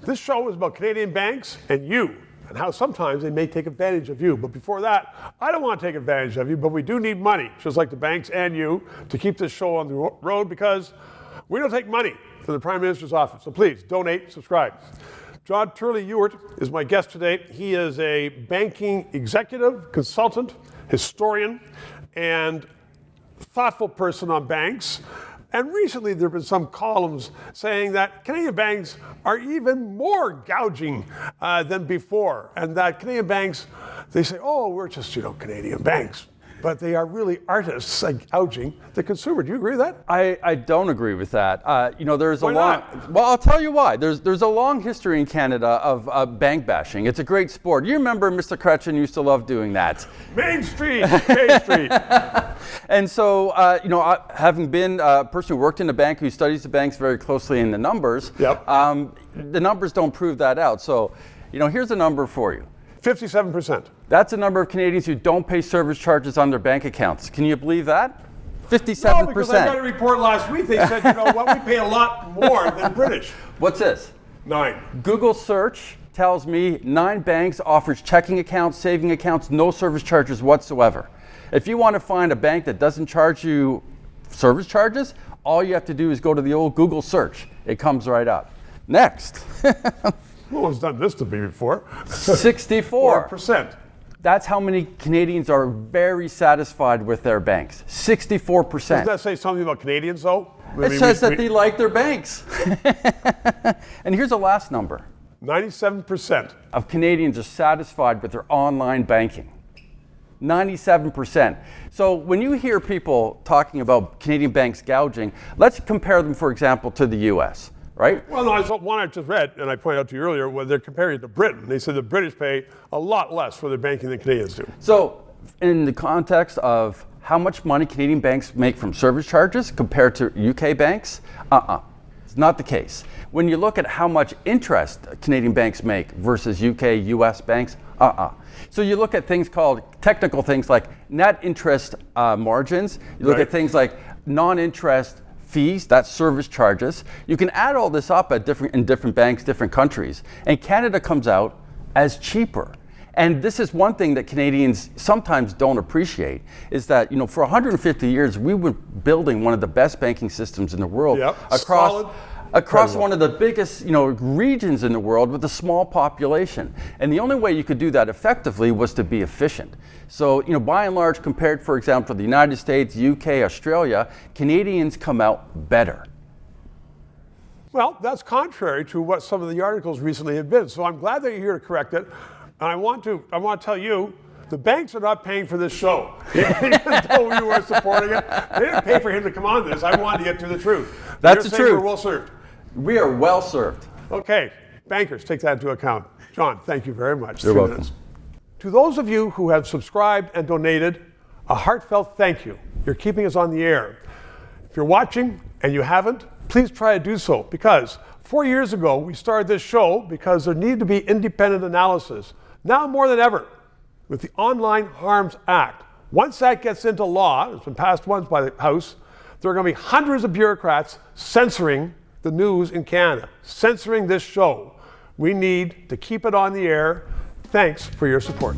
This show is about Canadian banks and you, and how sometimes they may take advantage of you. But before that, I don't want to take advantage of you, but we do need money, just like the banks and you, to keep this show on the road, because we don't take money from the Prime Minister's office. So please, donate, subscribe. John Turley-Ewart is my guest today. He is a banking executive, consultant, historian, and thoughtful person on banks. And recently there have been some columns saying that Canadian banks are even more gouging than before. And that Canadian banks, they say, oh, we're just, Canadian banks. But they are really artists like gouging the consumer. Do you agree with that? I don't agree with that. There's a Why long. not? Well, I'll tell you why. There's a long history in Canada of bank bashing. It's a great sport. You remember Mr. Kretchen used to love doing that. Main Street, Main Street. And so, having been a person who worked in a bank, who studies the banks very closely in the numbers, Yep. The numbers don't prove that out. So, here's a number for you. 57%. That's the number of Canadians who don't pay service charges on their bank accounts. Can you believe that? 57%. No, because I got a report last week. They said, we pay a lot more than British. What's this? 9. Google search tells me 9 banks offers checking accounts, saving accounts, no service charges whatsoever. If you want to find a bank that doesn't charge you service charges, all you have to do is go to the old Google search. It comes right up. Next. No one's done this to me before. 64%. That's how many Canadians are very satisfied with their banks. 64%. Does that say something about Canadians, though? It says that they like their banks. And here's the last number. 97%. Of Canadians are satisfied with their online banking. 97%. So when you hear people talking about Canadian banks gouging, let's compare them, for example, to the US, right? Well, no, one I just read, and I pointed out to you earlier, where they're comparing it to Britain. They said the British pay a lot less for their banking than Canadians do. So in the context of how much money Canadian banks make from service charges compared to UK banks, it's not the case. When you look at how much interest Canadian banks make versus UK, US banks, So you look at things called technical things like net interest margins. You look at things like non-interest fees, that's service charges. You can add all this up in different banks, different countries, and Canada comes out as cheaper. And this is one thing that Canadians sometimes don't appreciate, is that for 150 years we were building one of the best banking systems in the world across one of the biggest regions in the world with a small population. And the only way you could do that effectively was to be efficient. So by and large, compared, for example, to the United States, UK, Australia, Canadians come out better. Well, that's contrary to what some of the articles recently have been. So I'm glad that you're here to correct it. And I want to tell you, the banks are not paying for this show. Even though you were supporting it, they didn't pay for him to come on this. I wanted to get to the truth. That's the truth. We're well served. We are well served. Okay, bankers, take that into account. John, thank you very much. You're welcome. To those of you who have subscribed and donated, a heartfelt thank you. You're keeping us on the air. If you're watching and you haven't, please try to do so, because 4 years ago we started this show because there needed to be independent analysis. Now more than ever, with the Online Harms Act. Once that gets into law, it's been passed once by the House, there are going to be hundreds of bureaucrats censoring the news in Canada, censoring this show. We need to keep it on the air. Thanks for your support.